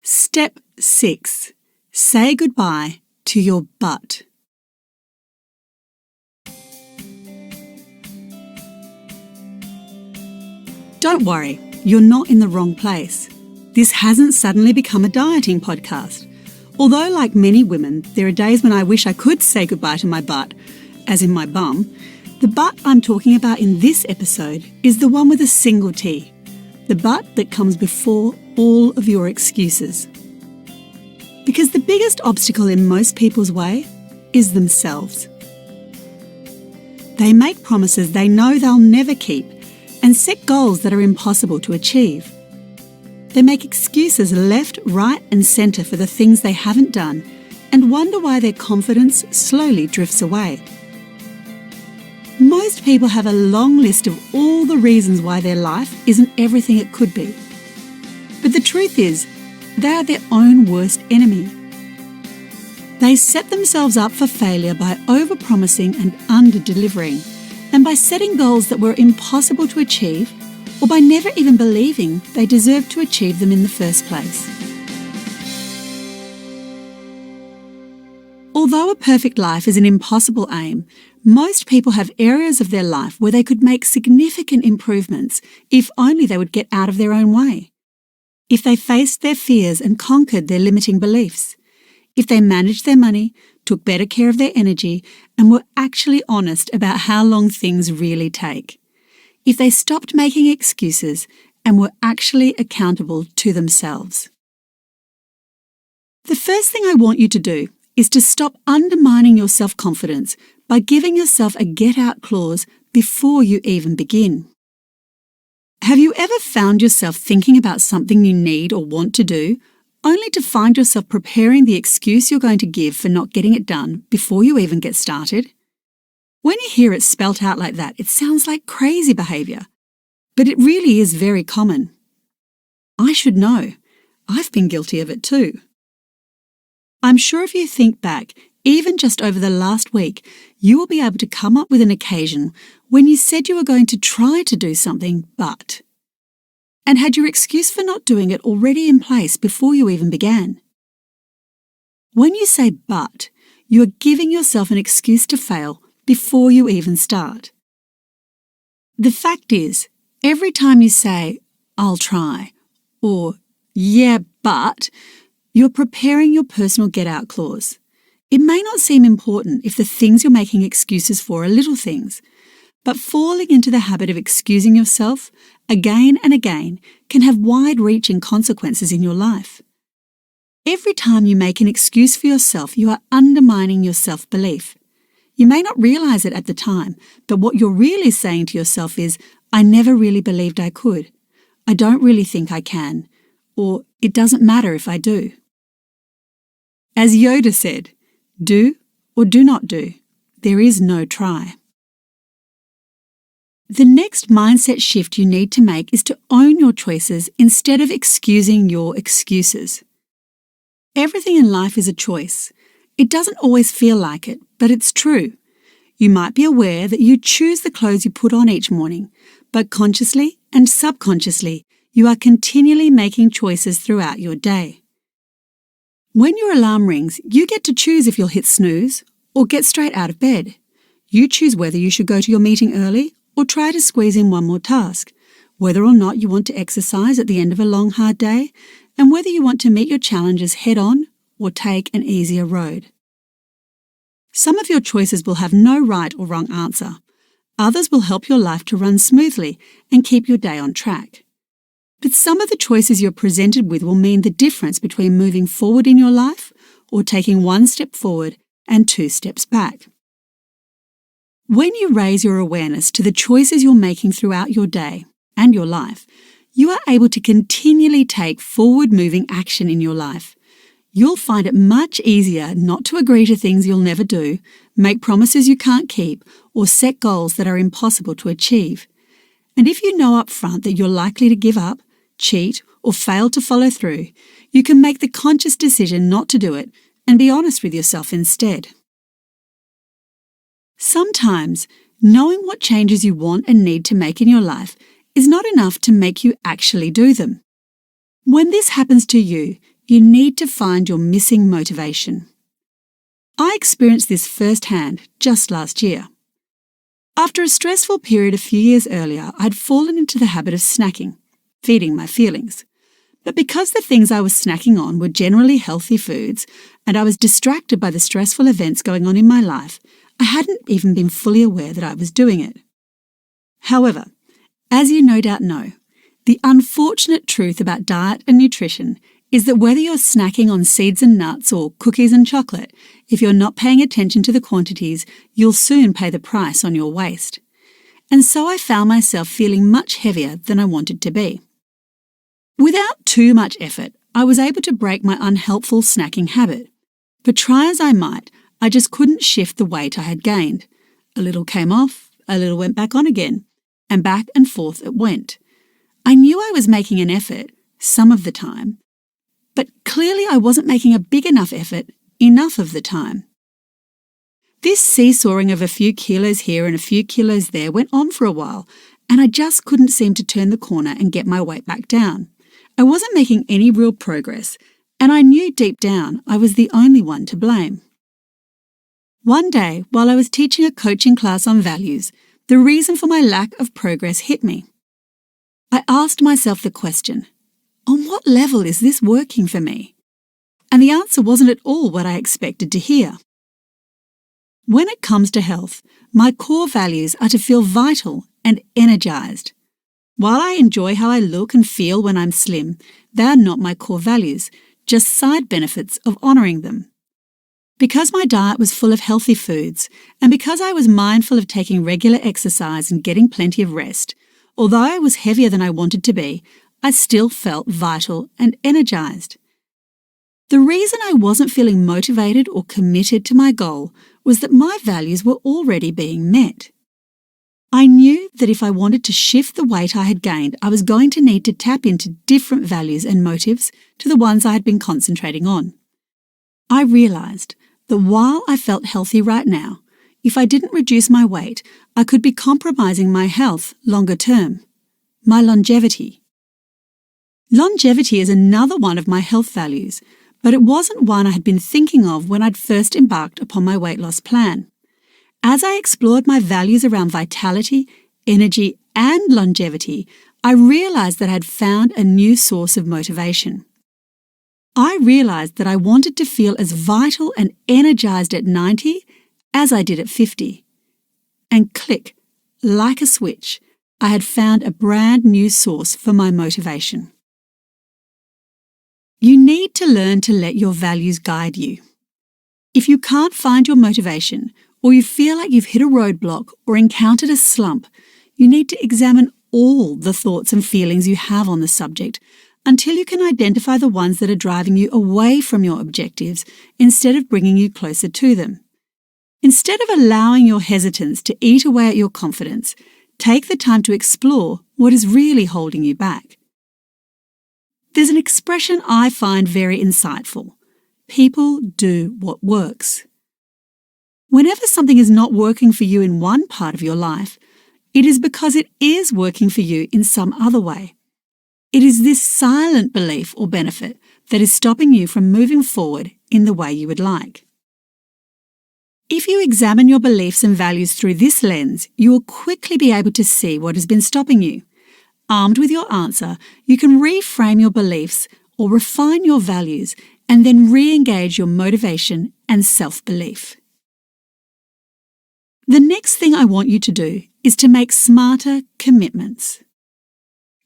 Step 6. Say goodbye to your butt. Don't worry, you're not in the wrong place. This hasn't suddenly become a dieting podcast. Although, like many women, there are days when I wish I could say goodbye to my butt, as in my bum, the butt I'm talking about in this episode is the one with a single T, the butt that comes before all of your excuses. Because the biggest obstacle in most people's way is themselves. They make promises they know they'll never keep and set goals that are impossible to achieve. They make excuses left, right and centre for the things they haven't done and wonder why their confidence slowly drifts away. Most people have a long list of all the reasons why their life isn't everything it could be. But the truth is, they are their own worst enemy. They set themselves up for failure by overpromising and under-delivering, and by setting goals that were impossible to achieve, or by never even believing they deserved to achieve them in the first place. Although a perfect life is an impossible aim, most people have areas of their life where they could make significant improvements if only they would get out of their own way. If they faced their fears and conquered their limiting beliefs. If they managed their money, took better care of their energy, and were actually honest about how long things really take. If they stopped making excuses and were actually accountable to themselves. The first thing I want you to do is to stop undermining your self-confidence by giving yourself a get-out clause before you even begin. Have you ever found yourself thinking about something you need or want to do, only to find yourself preparing the excuse you're going to give for not getting it done before you even get started? When you hear it spelt out like that, it sounds like crazy behaviour, but it really is very common. I should know. I've been guilty of it too. I'm sure if you think back, even just over the last week, you will be able to come up with an occasion when you said you were going to try to do something, but, and had your excuse for not doing it already in place before you even began. When you say but, you are giving yourself an excuse to fail before you even start. The fact is, every time you say, I'll try, or yeah, but, you're preparing your personal get-out clause. It may not seem important if the things you're making excuses for are little things, but falling into the habit of excusing yourself again and again can have wide-reaching consequences in your life. Every time you make an excuse for yourself, you are undermining your self-belief. You may not realise it at the time, but what you're really saying to yourself is, I never really believed I could. I don't really think I can. Or, it doesn't matter if I do. As Yoda said, do or do not do. There is no try. The next mindset shift you need to make is to own your choices instead of excusing your excuses. Everything in life is a choice. It doesn't always feel like it, but it's true. You might be aware that you choose the clothes you put on each morning, but consciously and subconsciously, you are continually making choices throughout your day. When your alarm rings, you get to choose if you'll hit snooze or get straight out of bed. You choose whether you should go to your meeting early or try to squeeze in one more task, whether or not you want to exercise at the end of a long, hard day, and whether you want to meet your challenges head-on or take an easier road. Some of your choices will have no right or wrong answer. Others will help your life to run smoothly and keep your day on track. But some of the choices you're presented with will mean the difference between moving forward in your life or taking one step forward and 2 steps back. When you raise your awareness to the choices you're making throughout your day and your life, you are able to continually take forward-moving action in your life. You'll find it much easier not to agree to things you'll never do, make promises you can't keep, or set goals that are impossible to achieve. And if you know up front that you're likely to give up, cheat, or fail to follow through, you can make the conscious decision not to do it and be honest with yourself instead. Sometimes, knowing what changes you want and need to make in your life is not enough to make you actually do them. When this happens to you, You need to find your missing motivation. I experienced this firsthand just last year. After a stressful period a few years earlier, I'd fallen into the habit of snacking, feeding my feelings. But because the things I was snacking on were generally healthy foods, and I was distracted by the stressful events going on in my life, I hadn't even been fully aware that I was doing it. However, as you no doubt know, the unfortunate truth about diet and nutrition is that whether you're snacking on seeds and nuts or cookies and chocolate, if you're not paying attention to the quantities, you'll soon pay the price on your waist. And so I found myself feeling much heavier than I wanted to be. Without too much effort, I was able to break my unhelpful snacking habit. But try as I might, I just couldn't shift the weight I had gained. A little came off, a little went back on again, and back and forth it went. I knew I was making an effort, some of the time, but clearly I wasn't making a big enough effort enough of the time. This seesawing of a few kilos here and a few kilos there went on for a while, and I just couldn't seem to turn the corner and get my weight back down. I wasn't making any real progress, and I knew deep down I was the only one to blame. One day, while I was teaching a coaching class on values, the reason for my lack of progress hit me. I asked myself the question, on what level is this working for me? And the answer wasn't at all what I expected to hear. When it comes to health, my core values are to feel vital and energized. While I enjoy how I look and feel when I'm slim, they are not my core values, just side benefits of honoring them. Because my diet was full of healthy foods, and because I was mindful of taking regular exercise and getting plenty of rest, although I was heavier than I wanted to be, I still felt vital and energized. The reason I wasn't feeling motivated or committed to my goal was that my values were already being met. I knew that if I wanted to shift the weight I had gained, I was going to need to tap into different values and motives to the ones I had been concentrating on. I realized that while I felt healthy right now, if I didn't reduce my weight, I could be compromising my health longer term, my longevity. Longevity is another one of my health values, but it wasn't one I had been thinking of when I'd first embarked upon my weight loss plan. As I explored my values around vitality, energy, and longevity, I realized that I had found a new source of motivation. I realized that I wanted to feel as vital and energized at 90 as I did at 50. And click, like a switch, I had found a brand new source for my motivation. You need to learn to let your values guide you. If you can't find your motivation, or you feel like you've hit a roadblock or encountered a slump, you need to examine all the thoughts and feelings you have on the subject until you can identify the ones that are driving you away from your objectives instead of bringing you closer to them. Instead of allowing your hesitance to eat away at your confidence, take the time to explore what is really holding you back. There's an expression I find very insightful. People do what works. Whenever something is not working for you in one part of your life, it is because it is working for you in some other way. It is this silent belief or benefit that is stopping you from moving forward in the way you would like. If you examine your beliefs and values through this lens, you will quickly be able to see what has been stopping you. Armed with your answer, you can reframe your beliefs or refine your values and then re-engage your motivation and self-belief. The next thing I want you to do is to make smarter commitments.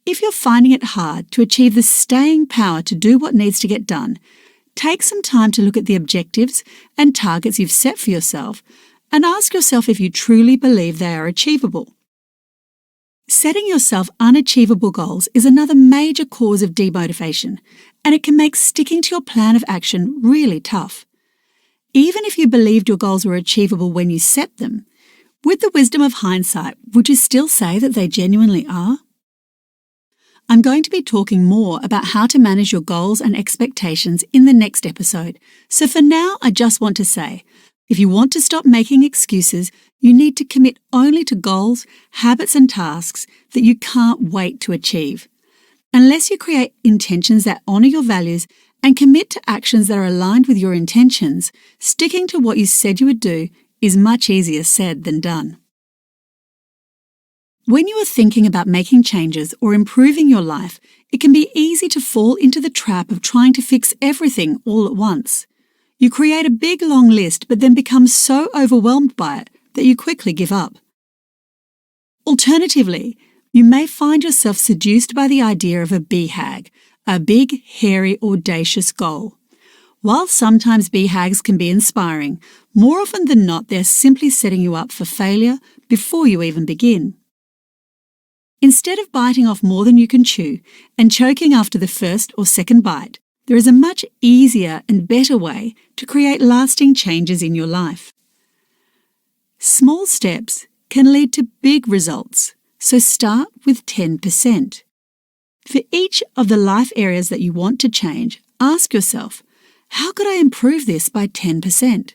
If you're finding it hard to achieve the staying power to do what needs to get done, take some time to look at the objectives and targets you've set for yourself and ask yourself if you truly believe they are achievable. Setting yourself unachievable goals is another major cause of demotivation, and it can make sticking to your plan of action really tough. Even if you believed your goals were achievable when you set them, with the wisdom of hindsight, would you still say that they genuinely are? I'm going to be talking more about how to manage your goals and expectations in the next episode, so for now I just want to say, if you want to stop making excuses, you need to commit only to goals, habits and tasks that you can't wait to achieve. Unless you create intentions that honour your values and commit to actions that are aligned with your intentions, sticking to what you said you would do is much easier said than done. When you are thinking about making changes or improving your life, it can be easy to fall into the trap of trying to fix everything all at once. You create a big long list but then become so overwhelmed by it that you quickly give up. Alternatively, you may find yourself seduced by the idea of a BHAG, a big, hairy, audacious goal. While sometimes BHAGs can be inspiring, more often than not they're simply setting you up for failure before you even begin. Instead of biting off more than you can chew and choking after the first or second bite, there is a much easier and better way to create lasting changes in your life. Small steps can lead to big results, so start with 10%. For each of the life areas that you want to change, ask yourself, how could I improve this by 10%?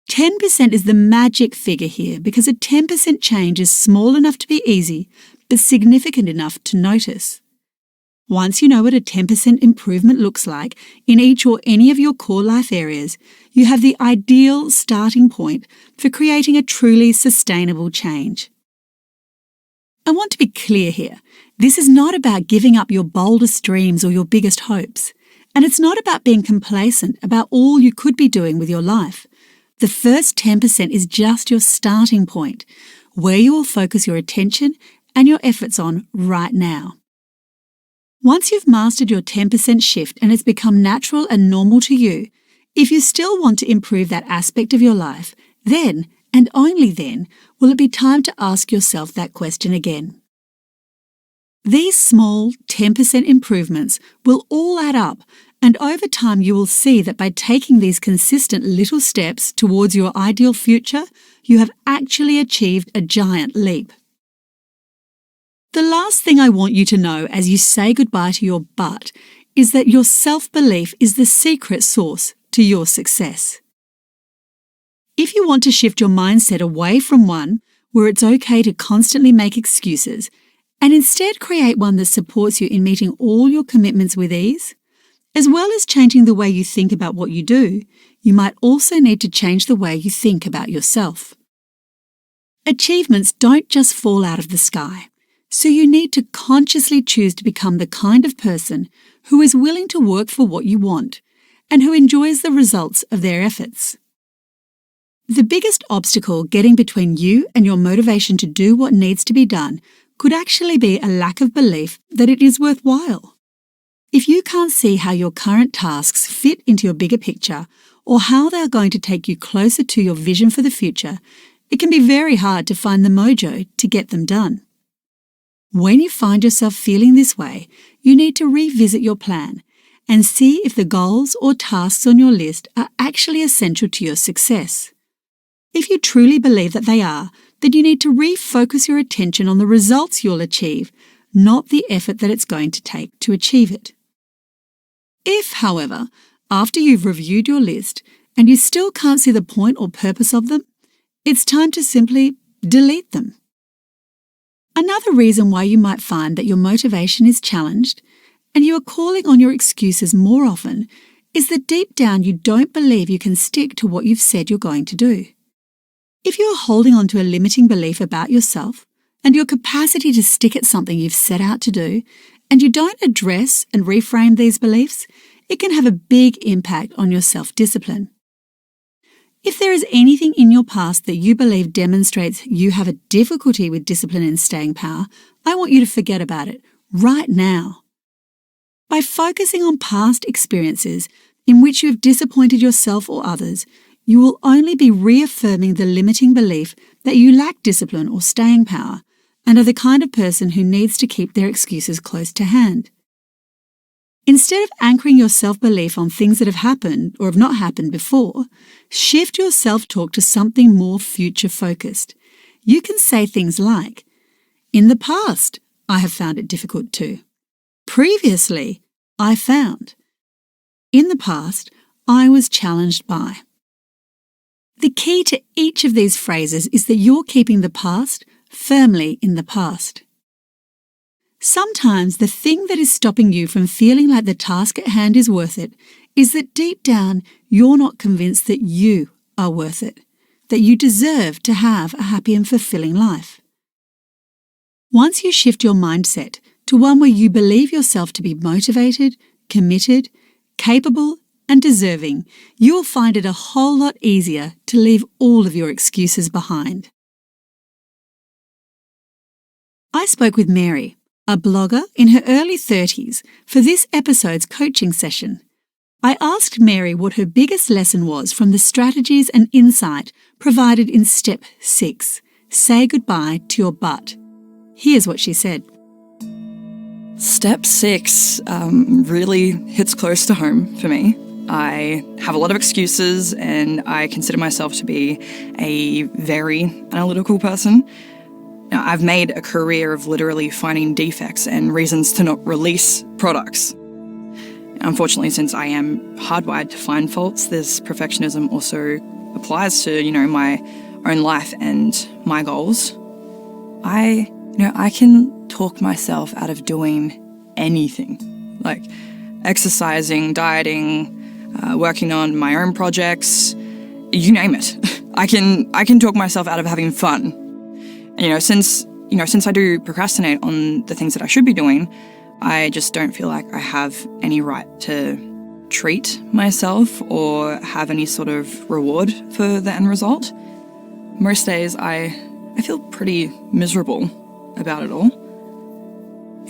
10% is the magic figure here because a 10% change is small enough to be easy, but significant enough to notice. Once you know what a 10% improvement looks like in each or any of your core life areas, you have the ideal starting point for creating a truly sustainable change. I want to be clear here. This is not about giving up your boldest dreams or your biggest hopes. And it's not about being complacent about all you could be doing with your life. The first 10% is just your starting point, where you will focus your attention and your efforts on right now. Once you've mastered your 10% shift and it's become natural and normal to you, if you still want to improve that aspect of your life, then, and only then, will it be time to ask yourself that question again. These small 10% improvements will all add up, and over time you will see that by taking these consistent little steps towards your ideal future, you have actually achieved a giant leap. The last thing I want you to know as you say goodbye to your but is that your self-belief is the secret sauce to your success. If you want to shift your mindset away from one where it's okay to constantly make excuses and instead create one that supports you in meeting all your commitments with ease, as well as changing the way you think about what you do, you might also need to change the way you think about yourself. Achievements don't just fall out of the sky, so you need to consciously choose to become the kind of person who is willing to work for what you want and who enjoys the results of their efforts. The biggest obstacle getting between you and your motivation to do what needs to be done could actually be a lack of belief that it is worthwhile. If you can't see how your current tasks fit into your bigger picture or how they are going to take you closer to your vision for the future, it can be very hard to find the mojo to get them done. When you find yourself feeling this way, you need to revisit your plan and see if the goals or tasks on your list are actually essential to your success. If you truly believe that they are, then you need to refocus your attention on the results you'll achieve, not the effort that it's going to take to achieve it. If, however, after you've reviewed your list and you still can't see the point or purpose of them, it's time to simply delete them. Another reason why you might find that your motivation is challenged and you are calling on your excuses more often is that deep down you don't believe you can stick to what you've said you're going to do. If you are holding on to a limiting belief about yourself and your capacity to stick at something you've set out to do, and you don't address and reframe these beliefs, it can have a big impact on your self-discipline. If there is anything in your past that you believe demonstrates you have a difficulty with discipline and staying power, I want you to forget about it right now. By focusing on past experiences in which you have disappointed yourself or others, you will only be reaffirming the limiting belief that you lack discipline or staying power and are the kind of person who needs to keep their excuses close to hand. Instead of anchoring your self-belief on things that have happened or have not happened before, shift your self-talk to something more future-focused. You can say things like, "In the past, I have found it difficult too. Previously, I found. In the past, I was challenged by." The key to each of these phrases is that you're keeping the past firmly in the past. Sometimes the thing that is stopping you from feeling like the task at hand is worth it is that deep down you're not convinced that you are worth it, that you deserve to have a happy and fulfilling life. Once you shift your mindset to one where you believe yourself to be motivated, committed, capable, and deserving, you'll find it a whole lot easier to leave all of your excuses behind. I spoke with Mary, a blogger in her early 30s, for this episode's coaching session. I asked Mary what her biggest lesson was from the strategies and insight provided in Step 6, Say Goodbye to Your Butt. Here's what she said. Step 6 really hits close to home for me. I have a lot of excuses and I consider myself to be a very analytical person. Now, I've made a career of literally finding defects and reasons to not release products. Unfortunately, since I am hardwired to find faults, this perfectionism also applies to, my own life and my goals. I can talk myself out of doing anything, like exercising, dieting, working on my own projects, you name it. I can talk myself out of having fun. And, since I do procrastinate on the things that I should be doing, I just don't feel like I have any right to treat myself or have any sort of reward for the end result. Most days I feel pretty miserable about it all.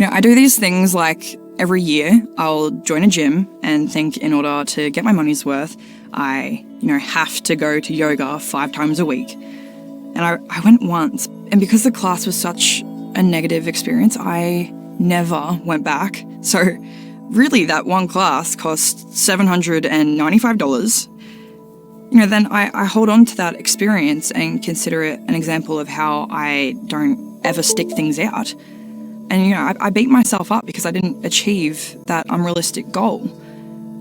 I do these things like every year I'll join a gym and think in order to get my money's worth, I, have to go to yoga 5 times a week. And I went once, and because the class was such a negative experience, I never went back. So really that one class cost $795. Then I hold on to that experience and consider it an example of how I don't ever stick things out. And, I beat myself up because I didn't achieve that unrealistic goal.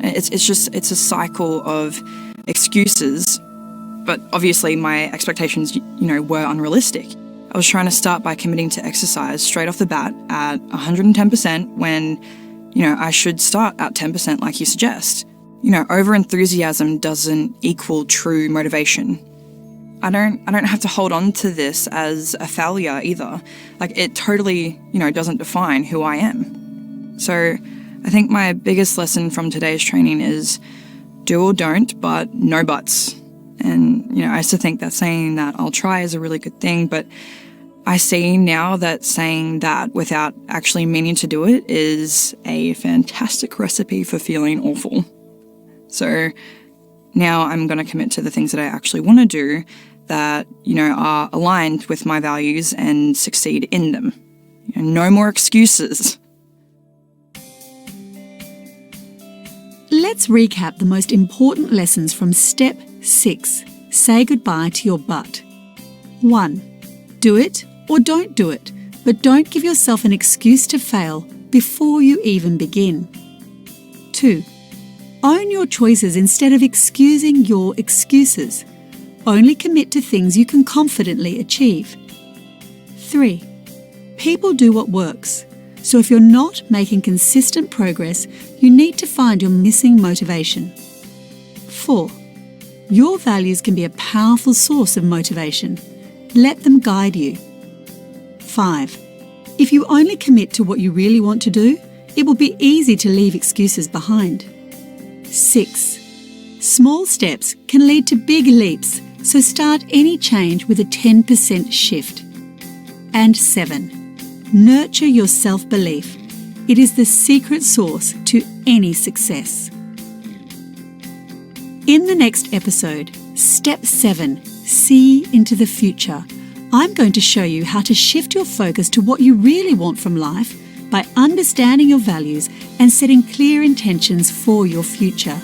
It's a cycle of excuses, but obviously my expectations, were unrealistic. I was trying to start by committing to exercise straight off the bat at 110% when, I should start at 10% like you suggest. Over-enthusiasm doesn't equal true motivation. I don't have to hold on to this as a failure either. Like, it totally, doesn't define who I am. So I think my biggest lesson from today's training is do or don't, but no buts. And, I used to think that saying that I'll try is a really good thing, but I see now that saying that without actually meaning to do it is a fantastic recipe for feeling awful. So now I'm going to commit to the things that I actually want to do that, are aligned with my values and succeed in them. No more excuses. Let's recap the most important lessons from Step 6, Say Goodbye to Your Butt. 1. Do it or don't do it, but don't give yourself an excuse to fail before you even begin. 2. Own your choices instead of excusing your excuses. Only commit to things you can confidently achieve. 3. People do what works. So if you're not making consistent progress, you need to find your missing motivation. 4. Your values can be a powerful source of motivation. Let them guide you. 5. If you only commit to what you really want to do, it will be easy to leave excuses behind. 6. Small steps can lead to big leaps, so start any change with a 10% shift. And 7. Nurture your self-belief. It is the secret sauce to any success. In the next episode, Step 7, See into the Future, I'm going to show you how to shift your focus to what you really want from life by understanding your values and setting clear intentions for your future.